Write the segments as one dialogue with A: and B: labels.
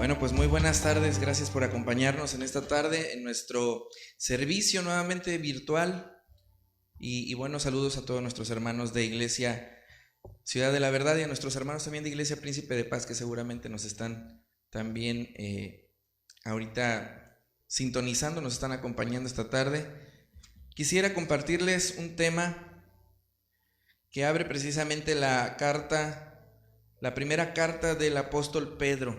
A: Bueno, pues muy buenas tardes, gracias por acompañarnos en esta tarde en nuestro servicio nuevamente virtual y buenos saludos a todos nuestros hermanos de Iglesia Ciudad de la Verdad y a nuestros hermanos también de Iglesia Príncipe de Paz que seguramente nos están también ahorita sintonizando, nos están acompañando esta tarde. Quisiera compartirles un tema que abre precisamente la primera carta del apóstol Pedro,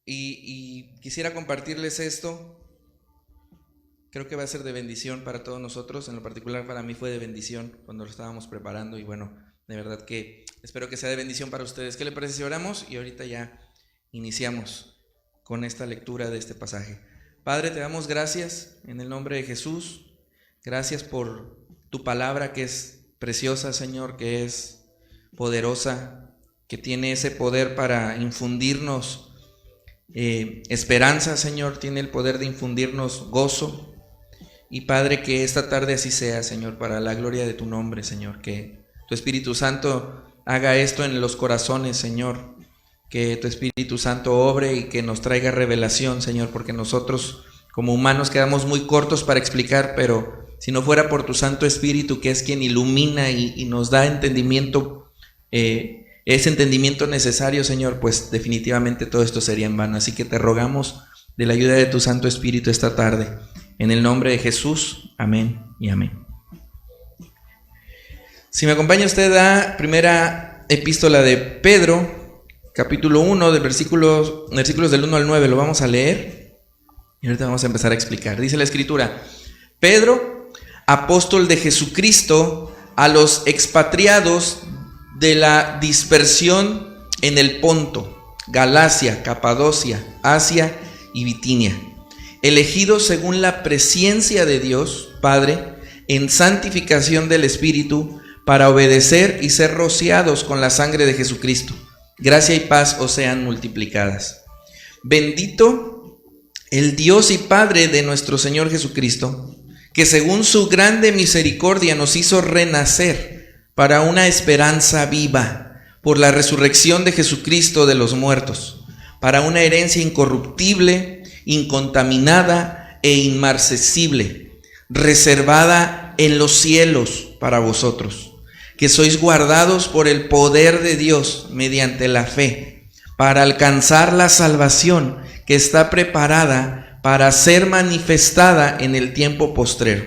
A: y quisiera compartirles esto. Creo que va a ser de bendición para todos nosotros, en lo particular para mí fue de bendición cuando lo estábamos preparando y bueno, de verdad que espero que sea de bendición para ustedes. ¿Qué le parece si oramos? Y ahorita ya iniciamos con esta lectura de este pasaje. Padre, te damos gracias en el nombre de Jesús, gracias por tu palabra que es preciosa, Señor, que es poderosa, que tiene ese poder para infundirnos esperanza, Señor, tiene el poder de infundirnos gozo. Y Padre, que esta tarde así sea, Señor, para la gloria de tu nombre, Señor, que tu Espíritu Santo haga esto en los corazones, Señor, que tu Espíritu Santo obre y que nos traiga revelación, Señor, porque nosotros como humanos quedamos muy cortos para explicar, pero si no fuera por tu Santo Espíritu, que es quien ilumina y nos da entendimiento, ese entendimiento necesario, Señor, pues definitivamente todo esto sería en vano. Así que te rogamos de la ayuda de tu Santo Espíritu esta tarde. En el nombre de Jesús, amén y amén. Si me acompaña usted a primera epístola de Pedro, capítulo 1, de versículos del 1 al 9, lo vamos a leer y ahorita vamos a empezar a explicar. Dice la Escritura: Pedro, apóstol de Jesucristo, a los expatriados de la dispersión en el Ponto, Galacia, Capadocia, Asia y Bitinia, elegidos según la presciencia de Dios Padre, en santificación del Espíritu, para obedecer y ser rociados con la sangre de Jesucristo. Gracia y paz os sean multiplicadas. Bendito el Dios y Padre de nuestro Señor Jesucristo, que según su grande misericordia nos hizo renacer para una esperanza viva por la resurrección de Jesucristo de los muertos, para una herencia incorruptible, incontaminada e inmarcesible, reservada en los cielos para vosotros, que sois guardados por el poder de Dios mediante la fe, para alcanzar la salvación que está preparada para ser manifestada en el tiempo postrero,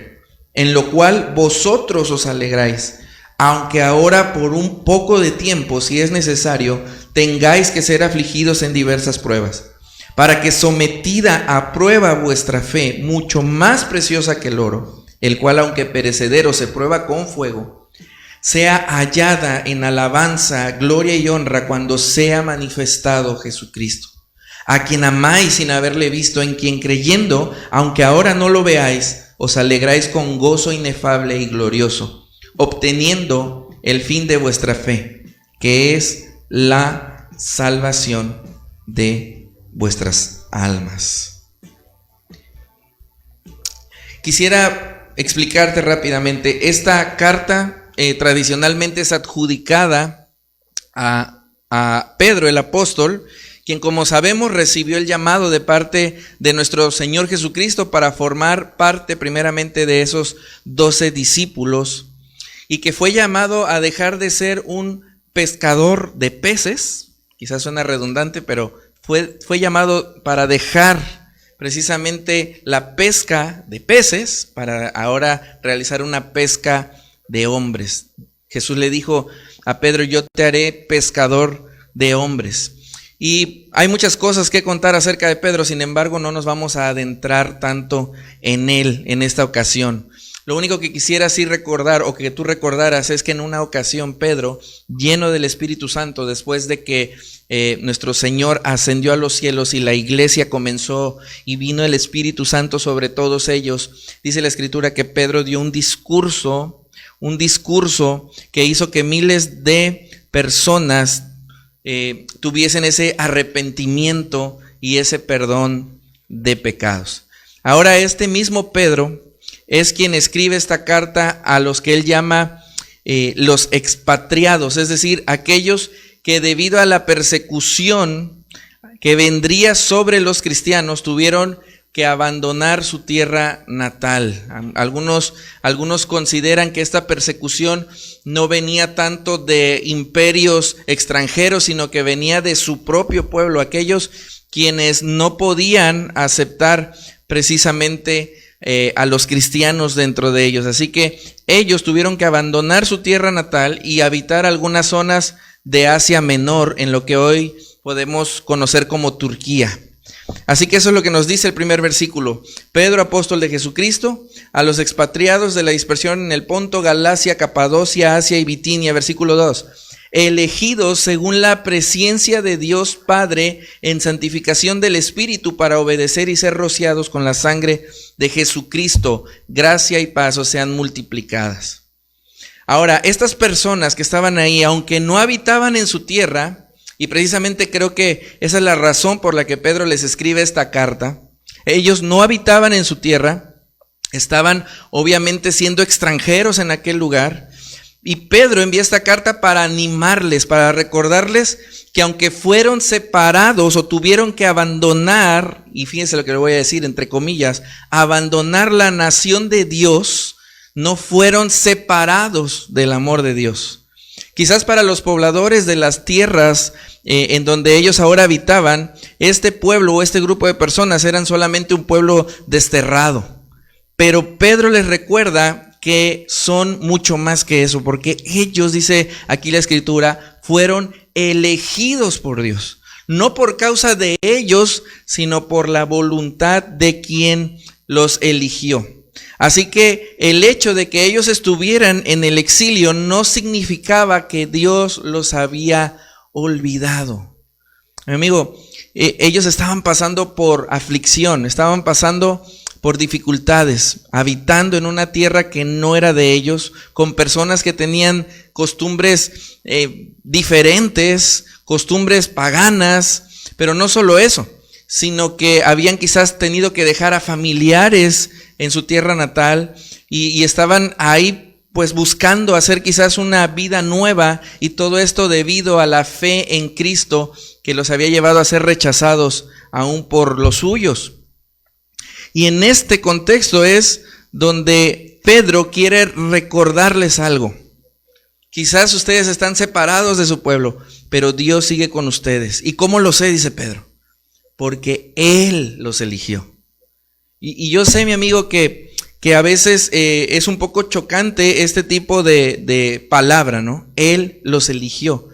A: en lo cual vosotros os alegráis, aunque ahora por un poco de tiempo, si es necesario, tengáis que ser afligidos en diversas pruebas, para que sometida a prueba vuestra fe, mucho más preciosa que el oro, el cual aunque perecedero se prueba con fuego, sea hallada en alabanza, gloria y honra cuando sea manifestado Jesucristo, a quien amáis sin haberle visto, en quien creyendo, aunque ahora no lo veáis, os alegráis con gozo inefable y glorioso, obteniendo el fin de vuestra fe, que es la salvación de vuestras almas. Quisiera explicarte rápidamente. Esta carta tradicionalmente es adjudicada a Pedro el apóstol, quien, como sabemos, recibió el llamado de parte de nuestro Señor Jesucristo para formar parte primeramente de esos 12 discípulos, y que fue llamado a dejar de ser un pescador de peces. Quizás suena redundante, pero fue llamado para dejar precisamente la pesca de peces para ahora realizar una pesca de hombres. Jesús le dijo a Pedro: yo te haré pescador de hombres. Y hay muchas cosas que contar acerca de Pedro, sin embargo no nos vamos a adentrar tanto en él en esta ocasión. Lo único que quisiera así recordar, o que tú recordaras, es que en una ocasión Pedro, lleno del Espíritu Santo, después de que nuestro Señor ascendió a los cielos y la iglesia comenzó y vino el Espíritu Santo sobre todos ellos, dice la Escritura que Pedro dio un discurso que hizo que miles de personas tuviesen ese arrepentimiento y ese perdón de pecados. Ahora este mismo Pedro es quien escribe esta carta a los que él llama los expatriados, es decir, aquellos que debido a la persecución que vendría sobre los cristianos, tuvieron que abandonar su tierra natal. Algunos consideran que esta persecución no venía tanto de imperios extranjeros, sino que venía de su propio pueblo, aquellos quienes no podían aceptar precisamente a los cristianos dentro de ellos. Así que ellos tuvieron que abandonar su tierra natal y habitar algunas zonas de Asia Menor, en lo que hoy podemos conocer como Turquía. Así que eso es lo que nos dice el primer versículo. Pedro, apóstol de Jesucristo, a los expatriados de la dispersión en el Ponto, Galacia, Capadocia, Asia y Bitinia. Versículo 2. Elegidos según la presciencia de Dios Padre en santificación del Espíritu para obedecer y ser rociados con la sangre de Jesucristo. Gracia y paz os sean multiplicadas. Ahora, estas personas que estaban ahí, aunque no habitaban en su tierra, y precisamente creo que esa es la razón por la que Pedro les escribe esta carta. Ellos no habitaban en su tierra, estaban obviamente siendo extranjeros en aquel lugar. Y Pedro envía esta carta para animarles, para recordarles que aunque fueron separados o tuvieron que abandonar, y fíjense lo que le voy a decir entre comillas, abandonar la nación de Dios, no fueron separados del amor de Dios. Quizás para los pobladores de las tierras en donde ellos ahora habitaban, este pueblo o este grupo de personas eran solamente un pueblo desterrado. Pero Pedro les recuerda que son mucho más que eso, porque ellos, dice aquí la Escritura, fueron elegidos por Dios. No por causa de ellos, sino por la voluntad de quien los eligió. Así que el hecho de que ellos estuvieran en el exilio no significaba que Dios los había olvidado. Mi amigo, ellos estaban pasando por aflicción, estaban pasando por dificultades, habitando en una tierra que no era de ellos, con personas que tenían costumbres diferentes, costumbres paganas, pero no solo eso, sino que habían quizás tenido que dejar a familiares en su tierra natal y estaban ahí pues buscando hacer quizás una vida nueva, y todo esto debido a la fe en Cristo que los había llevado a ser rechazados aún por los suyos. Y en este contexto es donde Pedro quiere recordarles algo. Quizás ustedes están separados de su pueblo, pero Dios sigue con ustedes. ¿Y cómo lo sé? Dice Pedro. Porque Él los eligió. Y yo sé, mi amigo, que a veces es un poco chocante este tipo de palabra, ¿no? Él los eligió.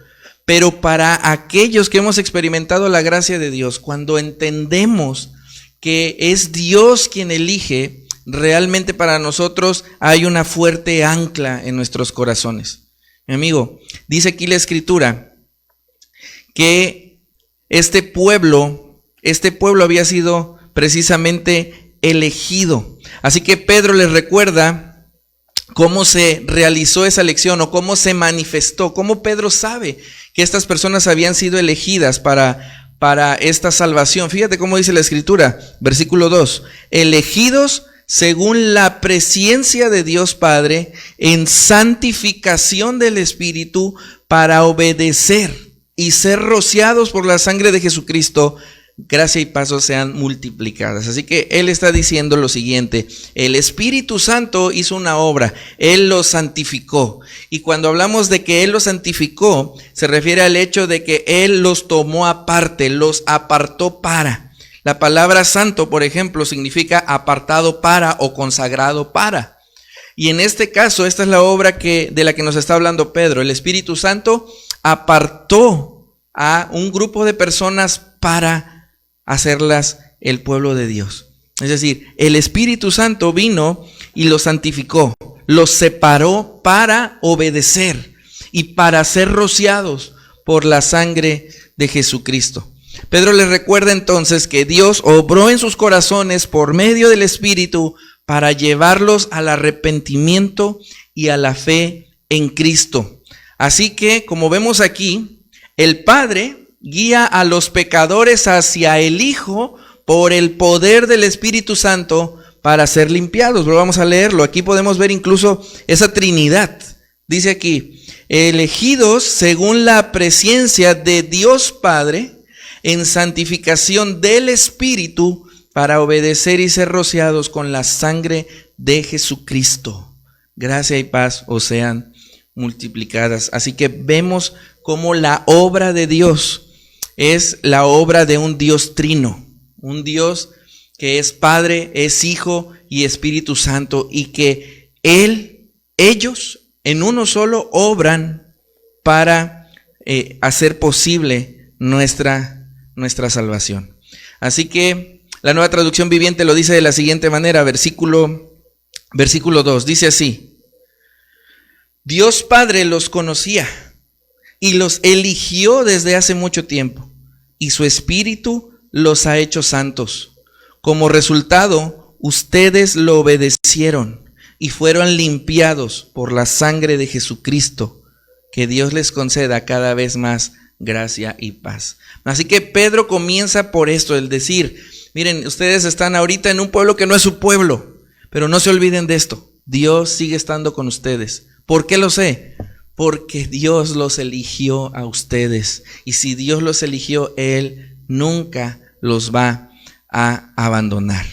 A: Pero para aquellos que hemos experimentado la gracia de Dios, cuando entendemos que es Dios quien elige, realmente para nosotros hay una fuerte ancla en nuestros corazones. Mi amigo, dice aquí la Escritura que este pueblo había sido precisamente elegido. Así que Pedro les recuerda cómo se realizó esa elección o cómo se manifestó, cómo Pedro sabe que estas personas habían sido elegidas para esta salvación. Fíjate cómo dice la Escritura, versículo 2, elegidos según la presciencia de Dios Padre en santificación del Espíritu para obedecer y ser rociados por la sangre de Jesucristo. Gracia y paz sean multiplicadas. Así que él está diciendo lo siguiente: el Espíritu Santo hizo una obra, Él los santificó. Y cuando hablamos de que Él los santificó, se refiere al hecho de que Él los tomó aparte, los apartó para. La palabra santo, por ejemplo, significa apartado para o consagrado para. Y en este caso, esta es la obra de la que nos está hablando Pedro. El Espíritu Santo apartó a un grupo de personas para hacerlas el pueblo de Dios. Es decir, el Espíritu Santo vino y los santificó, los separó para obedecer y para ser rociados por la sangre de Jesucristo. Pedro les recuerda entonces que Dios obró en sus corazones por medio del Espíritu para llevarlos al arrepentimiento y a la fe en Cristo. Así que, como vemos aquí, el Padre guía a los pecadores hacia el Hijo por el poder del Espíritu Santo para ser limpiados. Vamos a leerlo. Aquí podemos ver incluso esa Trinidad. Dice aquí, elegidos según la presciencia de Dios Padre, en santificación del Espíritu, para obedecer y ser rociados con la sangre de Jesucristo. Gracia y paz os sean multiplicadas. Así que vemos cómo la obra de Dios es la obra de un Dios trino, un Dios que es Padre, es Hijo y Espíritu Santo, y que ellos en uno solo obran para hacer posible nuestra salvación. Así que la Nueva Traducción Viviente lo dice de la siguiente manera, versículo 2, dice así: Dios Padre los conocía y los eligió desde hace mucho tiempo, y su Espíritu los ha hecho santos. Como resultado, ustedes lo obedecieron y fueron limpiados por la sangre de Jesucristo. Que Dios les conceda cada vez más gracia y paz. Así que Pedro comienza por esto, el decir, miren, ustedes están ahorita en un pueblo que no es su pueblo, pero no se olviden de esto, Dios sigue estando con ustedes. ¿Por qué lo sé? Porque Dios los eligió a ustedes, y si Dios los eligió, Él nunca los va a abandonar.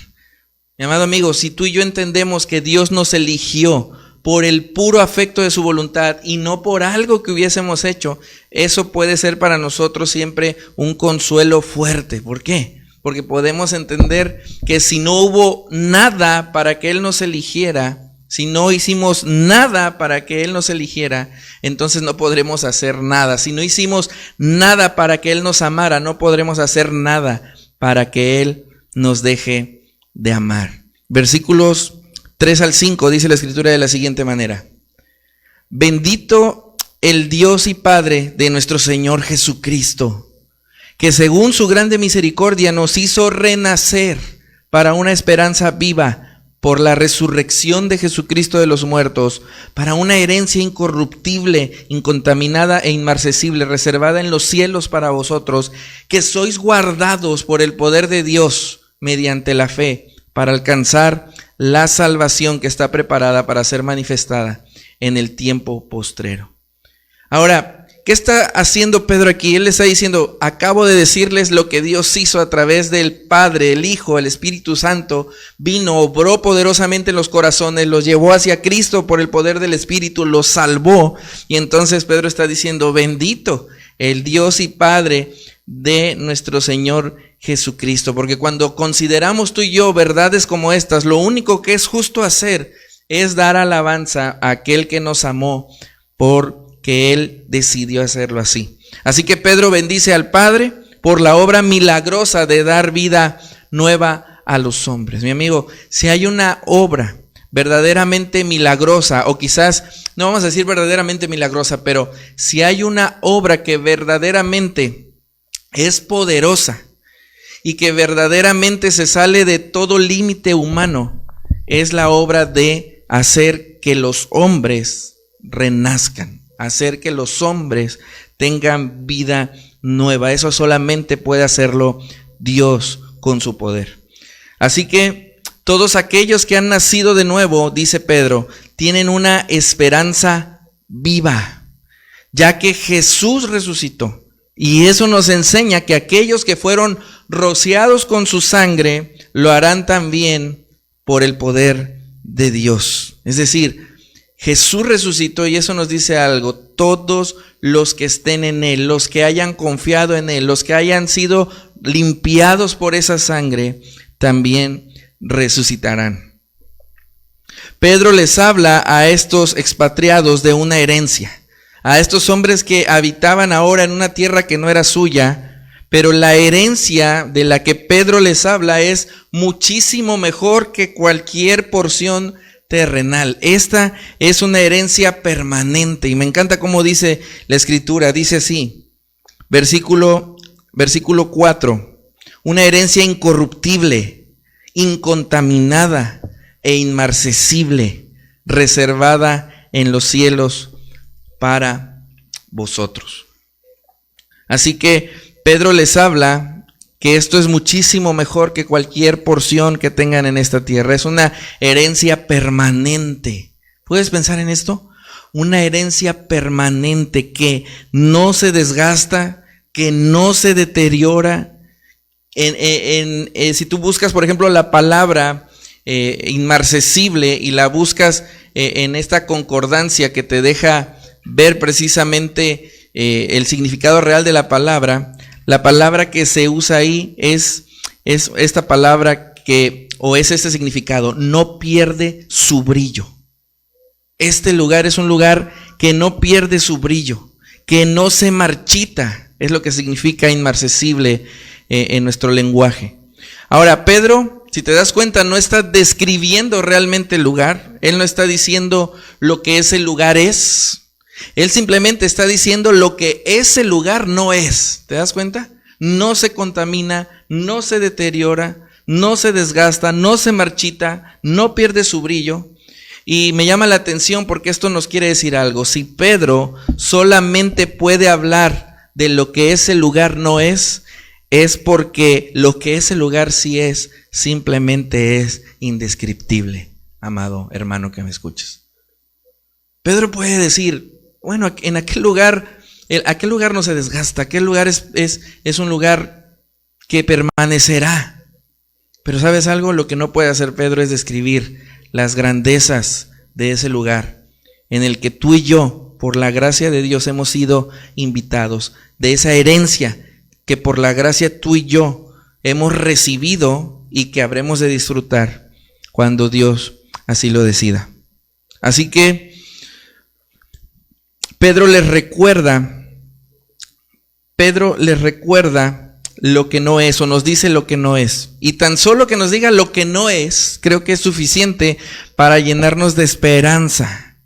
A: Mi amado amigo, si tú y yo entendemos que Dios nos eligió por el puro afecto de su voluntad y no por algo que hubiésemos hecho, eso puede ser para nosotros siempre un consuelo fuerte. ¿Por qué? Porque podemos entender que si no hubo nada para que Él nos eligiera, si no hicimos nada para que Él nos eligiera, entonces no podremos hacer nada. Si no hicimos nada para que Él nos amara, no podremos hacer nada para que Él nos deje de amar. Versículos 3 al 5 dice la Escritura de la siguiente manera: Bendito el Dios y Padre de nuestro Señor Jesucristo, que según su grande misericordia nos hizo renacer para una esperanza viva por la resurrección de Jesucristo de los muertos, para una herencia incorruptible, incontaminada e inmarcesible, reservada en los cielos para vosotros, que sois guardados por el poder de Dios mediante la fe, para alcanzar la salvación que está preparada para ser manifestada en el tiempo postrero. Ahora, ¿qué está haciendo Pedro aquí? Él le está diciendo, acabo de decirles lo que Dios hizo a través del Padre, el Hijo, el Espíritu Santo, vino, obró poderosamente en los corazones, los llevó hacia Cristo por el poder del Espíritu, los salvó. Y entonces Pedro está diciendo, bendito el Dios y Padre de nuestro Señor Jesucristo, porque cuando consideramos tú y yo verdades como estas, lo único que es justo hacer es dar alabanza a aquel que nos amó, porque Él decidió hacerlo así. Así que Pedro bendice al Padre por la obra milagrosa de dar vida nueva a los hombres. Mi amigo, si hay una obra verdaderamente milagrosa, o quizás no vamos a decir verdaderamente milagrosa, pero si hay una obra que verdaderamente es poderosa y que verdaderamente se sale de todo límite humano, es la obra de hacer que los hombres renazcan, hacer que los hombres tengan vida nueva. Eso solamente puede hacerlo Dios con su poder. Así que todos aquellos que han nacido de nuevo, dice Pedro, tienen una esperanza viva, ya que Jesús resucitó. Y eso nos enseña que aquellos que fueron rociados con su sangre, lo harán también por el poder de Dios. Es decir, Jesús resucitó y eso nos dice algo. Todos los que estén en Él, los que hayan confiado en Él, los que hayan sido limpiados por esa sangre, también resucitarán. Pedro les habla a estos expatriados de una herencia, a estos hombres que habitaban ahora en una tierra que no era suya, pero la herencia de la que Pedro les habla es muchísimo mejor que cualquier porción terrenal. Esta es una herencia permanente, y me encanta cómo dice la Escritura. Dice así, versículo 4, una herencia incorruptible, incontaminada e inmarcesible, reservada en los cielos para vosotros. Así que Pedro les habla que esto es muchísimo mejor que cualquier porción que tengan en esta tierra. Es una herencia permanente. ¿Puedes pensar en esto? una herencia permanente que no se desgasta, que no se deteriora. Si tú buscas, por ejemplo, la palabra inmarcesible y la buscas en esta concordancia que te deja ver precisamente el significado real de la palabra que se usa ahí es esta palabra es este significado: no pierde su brillo. Este lugar es un lugar que no pierde su brillo, que no se marchita, es lo que significa inmarcesible en nuestro lenguaje. Ahora, Pedro, si te das cuenta, no está describiendo realmente el lugar, él no está diciendo lo que ese lugar es, él simplemente está diciendo lo que ese lugar no es. ¿Te das cuenta? No se contamina, no se deteriora, no se desgasta, no se marchita, no pierde su brillo. Y me llama la atención porque esto nos quiere decir algo. Si Pedro solamente puede hablar de lo que ese lugar no es porque lo que ese lugar sí es, simplemente es indescriptible, amado hermano que me escuches. Pedro puede decir, bueno, en aquel lugar no se desgasta, aquel lugar es un lugar que permanecerá. Pero ¿sabes algo? Lo que no puede hacer Pedro es describir las grandezas de ese lugar en el que tú y yo, por la gracia de Dios, hemos sido invitados, de esa herencia que por la gracia tú y yo hemos recibido y que habremos de disfrutar cuando Dios así lo decida. Así que Pedro les recuerda lo que no es, o nos dice lo que no es. Y tan solo que nos diga lo que no es, creo que es suficiente para llenarnos de esperanza.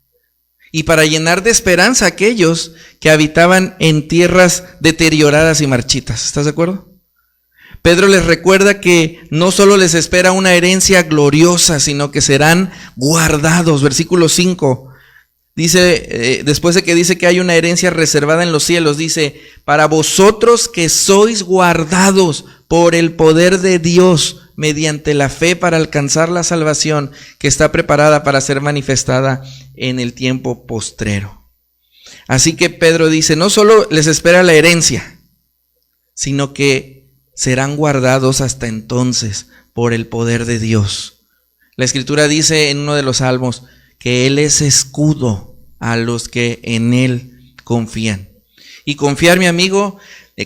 A: Y para llenar de esperanza a aquellos que habitaban en tierras deterioradas y marchitas. ¿Estás de acuerdo? Pedro les recuerda que no solo les espera una herencia gloriosa, sino que serán guardados. Versículo 5. Dice, después de que dice que hay una herencia reservada en los cielos, dice: para vosotros que sois guardados por el poder de Dios mediante la fe para alcanzar la salvación que está preparada para ser manifestada en el tiempo postrero. Así que Pedro dice, no solo les espera la herencia, sino que serán guardados hasta entonces por el poder de Dios. La Escritura dice en uno de los salmos que Él es escudo a los que en Él confían. Y confiar, mi amigo,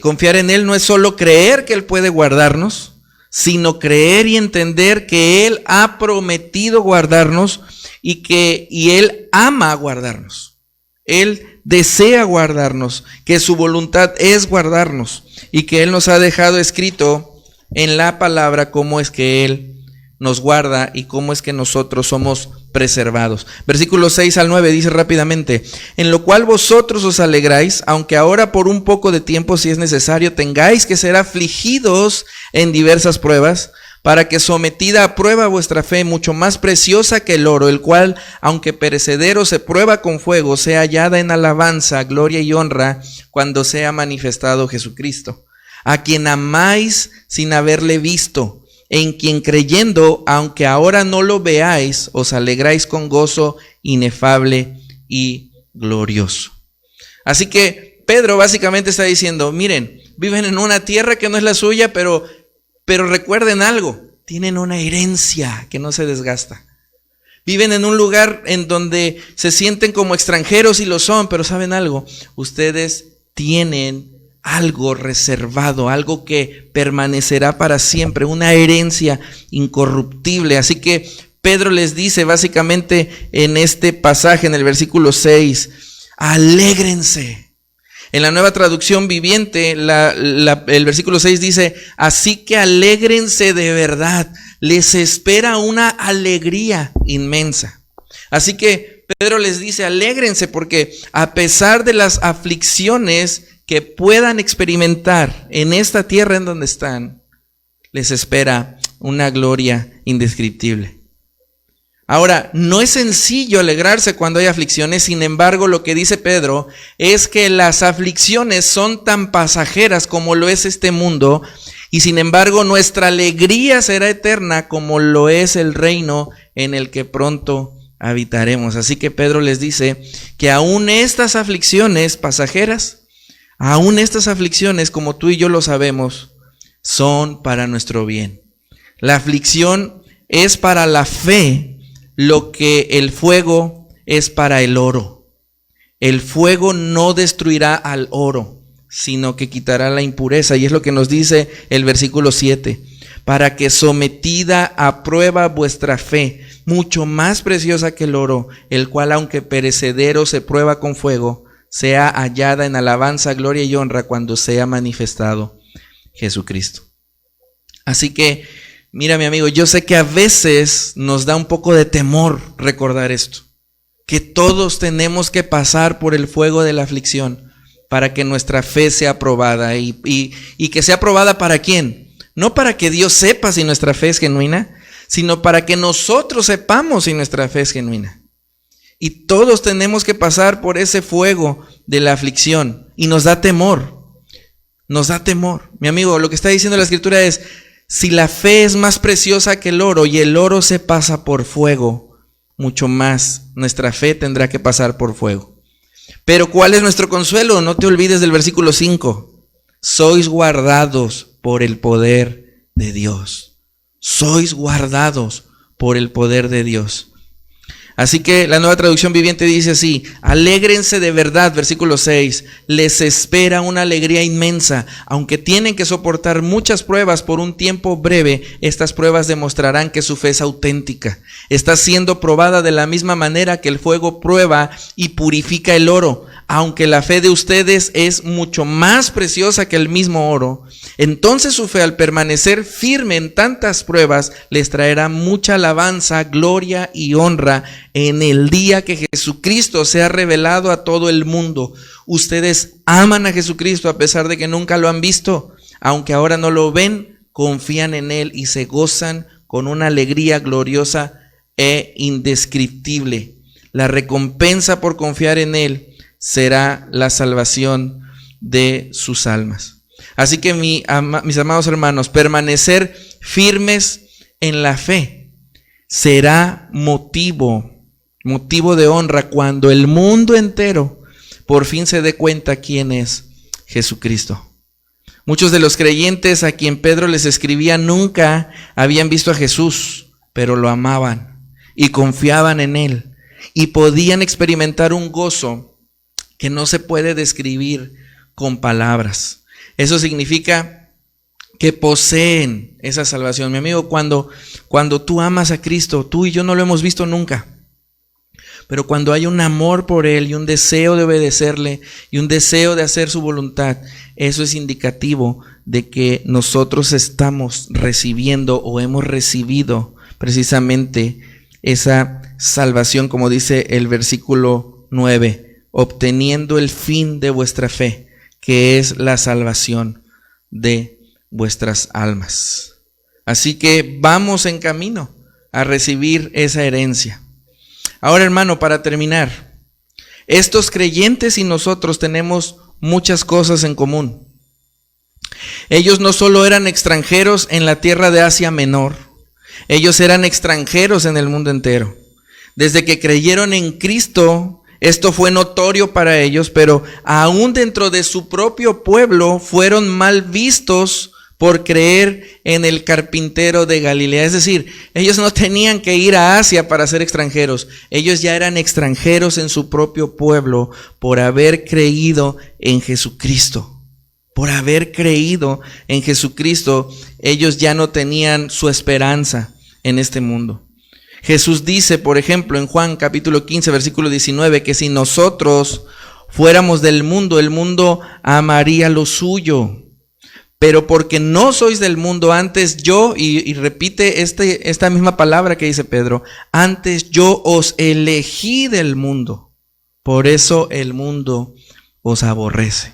A: confiar en Él no es solo creer que Él puede guardarnos, sino creer y entender que Él ha prometido guardarnos y Él ama guardarnos. Él desea guardarnos, que su voluntad es guardarnos y que Él nos ha dejado escrito en la palabra cómo es que Él nos guarda y cómo es que nosotros somos preservados. Versículos 6 al 9 dice rápidamente: en lo cual vosotros os alegráis, aunque ahora por un poco de tiempo, si es necesario, tengáis que ser afligidos en diversas pruebas, para que sometida a prueba vuestra fe, mucho más preciosa que el oro, el cual, aunque perecedero, se prueba con fuego, sea hallada en alabanza, gloria y honra, cuando sea manifestado Jesucristo, a quien amáis sin haberle visto, en quien creyendo, aunque ahora no lo veáis, os alegráis con gozo inefable y glorioso. Así que Pedro básicamente está diciendo, miren, viven en una tierra que no es la suya, pero recuerden algo, tienen una herencia que no se desgasta. Viven en un lugar en donde se sienten como extranjeros y lo son, pero ¿saben algo? Ustedes tienen algo reservado, algo que permanecerá para siempre, una herencia incorruptible. Así que Pedro les dice básicamente en este pasaje, en el versículo 6, alégrense. En la Nueva Traducción Viviente, el versículo 6 dice, así que alégrense de verdad, les espera una alegría inmensa. Así que Pedro les dice, alégrense, porque a pesar de las aflicciones que puedan experimentar en esta tierra en donde están, les espera una gloria indescriptible. Ahora, no es sencillo alegrarse cuando hay aflicciones, sin embargo, lo que dice Pedro es que las aflicciones son tan pasajeras como lo es este mundo, y sin embargo, nuestra alegría será eterna como lo es el reino en el que pronto habitaremos. Así que Pedro les dice que aún estas aflicciones pasajeras, aún estas aflicciones, como tú y yo lo sabemos, son para nuestro bien. La aflicción es para la fe lo que el fuego es para el oro. El fuego no destruirá al oro, sino que quitará la impureza. Y es lo que nos dice el versículo 7. Para que sometida a prueba vuestra fe, mucho más preciosa que el oro, el cual aunque perecedero se prueba con fuego, sea hallada en alabanza, gloria y honra cuando sea manifestado Jesucristo. Así que, mira mi amigo, yo sé que a veces nos da un poco de temor recordar esto, que todos tenemos que pasar por el fuego de la aflicción para que nuestra fe sea probada. ¿Y que sea probada para quién? No para que Dios sepa si nuestra fe es genuina, sino para que nosotros sepamos si nuestra fe es genuina. Y todos tenemos que pasar por ese fuego de la aflicción. Y nos da temor. Nos da temor. Mi amigo, lo que está diciendo la Escritura es, si la fe es más preciosa que el oro y el oro se pasa por fuego, mucho más nuestra fe tendrá que pasar por fuego. Pero ¿cuál es nuestro consuelo? No te olvides del versículo 5. Sois guardados por el poder de Dios. Sois guardados por el poder de Dios. Así que la Nueva Traducción Viviente dice así: alégrense de verdad, versículo 6, les espera una alegría inmensa, aunque tienen que soportar muchas pruebas por un tiempo breve, estas pruebas demostrarán que su fe es auténtica, está siendo probada de la misma manera que el fuego prueba y purifica el oro. Aunque la fe de ustedes es mucho más preciosa que el mismo oro, entonces su fe, al permanecer firme en tantas pruebas, les traerá mucha alabanza, gloria y honra en el día que Jesucristo sea revelado a todo el mundo. Ustedes aman a Jesucristo a pesar de que nunca lo han visto. Aunque ahora no lo ven, confían en Él y se gozan con una alegría gloriosa e indescriptible. La recompensa por confiar en Él será la salvación de sus almas. Así que mis amados hermanos, permanecer firmes en la fe será motivo de honra cuando el mundo entero por fin se dé cuenta quién es Jesucristo. Muchos de los creyentes a quien Pedro les escribía nunca habían visto a Jesús, pero lo amaban y confiaban en Él y podían experimentar un gozo que no se puede describir con palabras. Eso significa que poseen esa salvación. Mi amigo, cuando tú amas a Cristo, tú y yo no lo hemos visto nunca, pero cuando hay un amor por Él y un deseo de obedecerle y un deseo de hacer su voluntad, eso es indicativo de que nosotros estamos recibiendo o hemos recibido precisamente esa salvación, como dice el versículo 9. Obteniendo el fin de vuestra fe, que es la salvación de vuestras almas. Así que vamos en camino a recibir esa herencia. Ahora, hermano, para terminar, estos creyentes y nosotros tenemos muchas cosas en común. Ellos no solo eran extranjeros en la tierra de Asia Menor, ellos eran extranjeros en el mundo entero. Desde que creyeron en Cristo, esto fue notorio para ellos, pero aún dentro de su propio pueblo fueron mal vistos por creer en el carpintero de Galilea. Es decir, ellos no tenían que ir a Asia para ser extranjeros. Ellos ya eran extranjeros en su propio pueblo por haber creído en Jesucristo. Por haber creído en Jesucristo, ellos ya no tenían su esperanza en este mundo. Jesús dice, por ejemplo, en Juan capítulo 15, versículo 19, que si nosotros fuéramos del mundo, el mundo amaría lo suyo. Pero porque no sois del mundo, antes yo, y repite esta misma palabra que dice Pedro, antes yo os elegí del mundo, por eso el mundo os aborrece.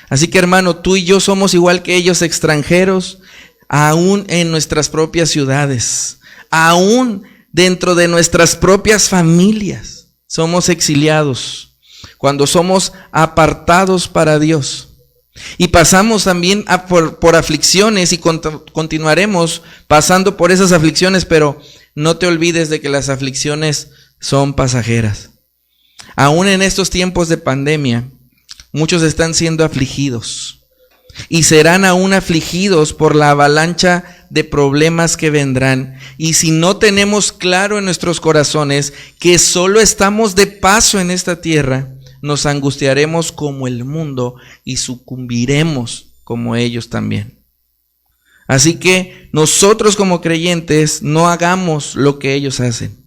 A: Así que, hermano, tú y yo somos igual que ellos, extranjeros, aún en nuestras propias ciudades, aún dentro de nuestras propias familias. Somos exiliados cuando somos apartados para Dios. Y pasamos también por aflicciones y continuaremos pasando por esas aflicciones, pero no te olvides de que las aflicciones son pasajeras. Aún en estos tiempos de pandemia, muchos están siendo afligidos y serán aún afligidos por la avalancha de problemas que vendrán. Y si no tenemos claro en nuestros corazones que solo estamos de paso en esta tierra, nos angustiaremos como el mundo y sucumbiremos como ellos también. Así que nosotros como creyentes no hagamos lo que ellos hacen.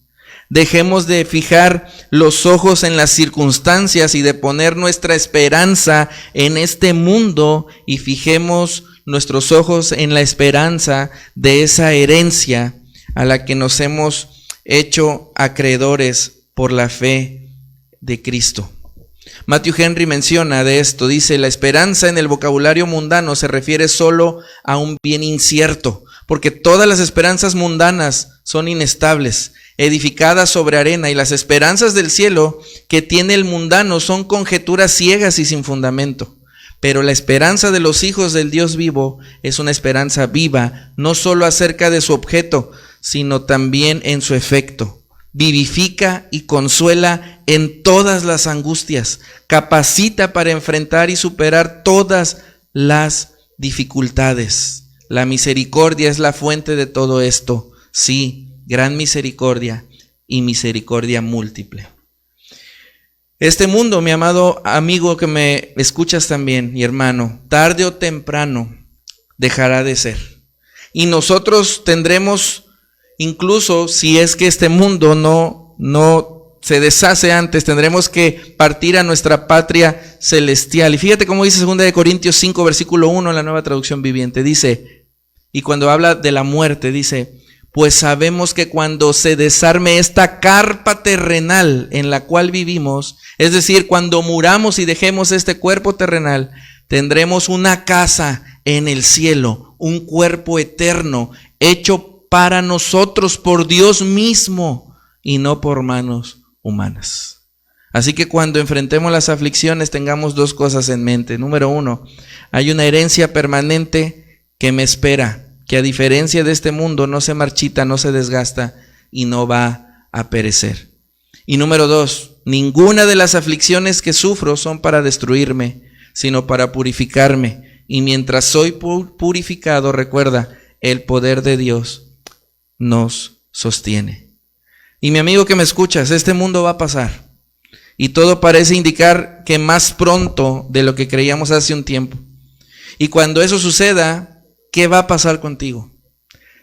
A: Dejemos de fijar los ojos en las circunstancias y de poner nuestra esperanza en este mundo y fijemos nuestros ojos en la esperanza de esa herencia a la que nos hemos hecho acreedores por la fe de Cristo. Matthew Henry menciona de esto, dice: la esperanza en el vocabulario mundano se refiere solo a un bien incierto, porque todas las esperanzas mundanas son inestables, edificadas sobre arena, y las esperanzas del cielo que tiene el mundano son conjeturas ciegas y sin fundamento. Pero la esperanza de los hijos del Dios vivo es una esperanza viva, no solo acerca de su objeto, sino también en su efecto. Vivifica y consuela en todas las angustias, capacita para enfrentar y superar todas las dificultades. La misericordia es la fuente de todo esto, sí, gran misericordia y misericordia múltiple. Este mundo, mi amado amigo que me escuchas también, mi hermano, tarde o temprano dejará de ser. Y nosotros tendremos, incluso si es que este mundo no se deshace antes, tendremos que partir a nuestra patria celestial. Y fíjate cómo dice 2 Corintios 5, versículo 1 en la Nueva Traducción Viviente. Dice, y cuando habla de la muerte, dice: pues sabemos que cuando se desarme esta carpa terrenal en la cual vivimos, es decir, cuando muramos y dejemos este cuerpo terrenal, tendremos una casa en el cielo, un cuerpo eterno, hecho para nosotros por Dios mismo y no por manos humanas. Así que cuando enfrentemos las aflicciones, tengamos dos cosas en mente. Número 1, hay una herencia permanente que me espera, que a diferencia de este mundo no se marchita, no se desgasta y no va a perecer. Y número 2, ninguna de las aflicciones que sufro son para destruirme, sino para purificarme. Y mientras soy purificado, recuerda, el poder de Dios nos sostiene. Y mi amigo que me escuchas, este mundo va a pasar. Y todo parece indicar que más pronto de lo que creíamos hace un tiempo. Y cuando eso suceda, ¿qué va a pasar contigo?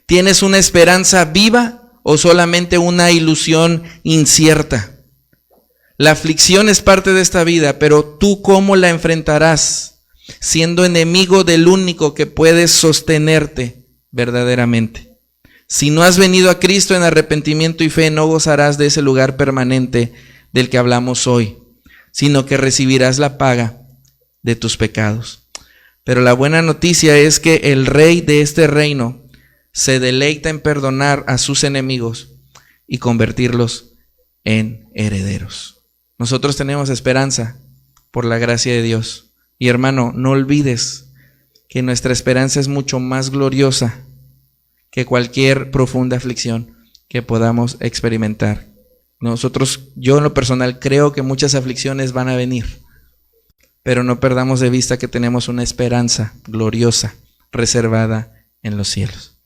A: ¿Tienes una esperanza viva o solamente una ilusión incierta? La aflicción es parte de esta vida, pero ¿tú cómo la enfrentarás? Siendo enemigo del único que puede sostenerte verdaderamente. Si no has venido a Cristo en arrepentimiento y fe, no gozarás de ese lugar permanente del que hablamos hoy, sino que recibirás la paga de tus pecados. Pero la buena noticia es que el rey de este reino se deleita en perdonar a sus enemigos y convertirlos en herederos. Nosotros tenemos esperanza por la gracia de Dios. Y hermano, no olvides que nuestra esperanza es mucho más gloriosa que cualquier profunda aflicción que podamos experimentar. Yo en lo personal creo que muchas aflicciones van a venir. Pero no perdamos de vista que tenemos una esperanza gloriosa, reservada en los cielos.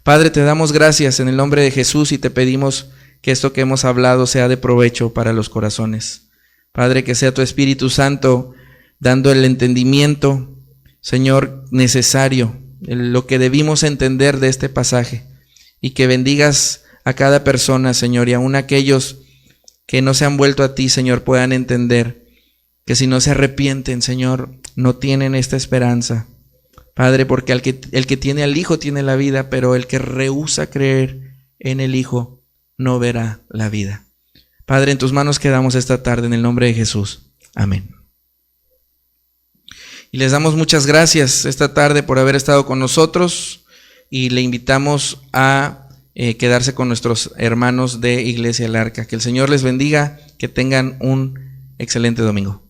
A: Padre, te damos gracias en el nombre de Jesús y te pedimos que esto que hemos hablado sea de provecho para los corazones. Padre, que sea tu Espíritu Santo dando el entendimiento, Señor, necesario, lo que debimos entender de este pasaje, y que bendigas a cada persona, Señor, y aun aquellos que no se han vuelto a ti, Señor, puedan entender que si no se arrepienten, Señor, no tienen esta esperanza. Padre, porque el que tiene al Hijo tiene la vida, pero el que rehúsa creer en el Hijo no verá la vida. Padre, en tus manos quedamos esta tarde en el nombre de Jesús. Amén. Y les damos muchas gracias esta tarde por haber estado con nosotros y le invitamos a quedarse con nuestros hermanos de Iglesia El Arca. Que el Señor les bendiga, que tengan un excelente domingo.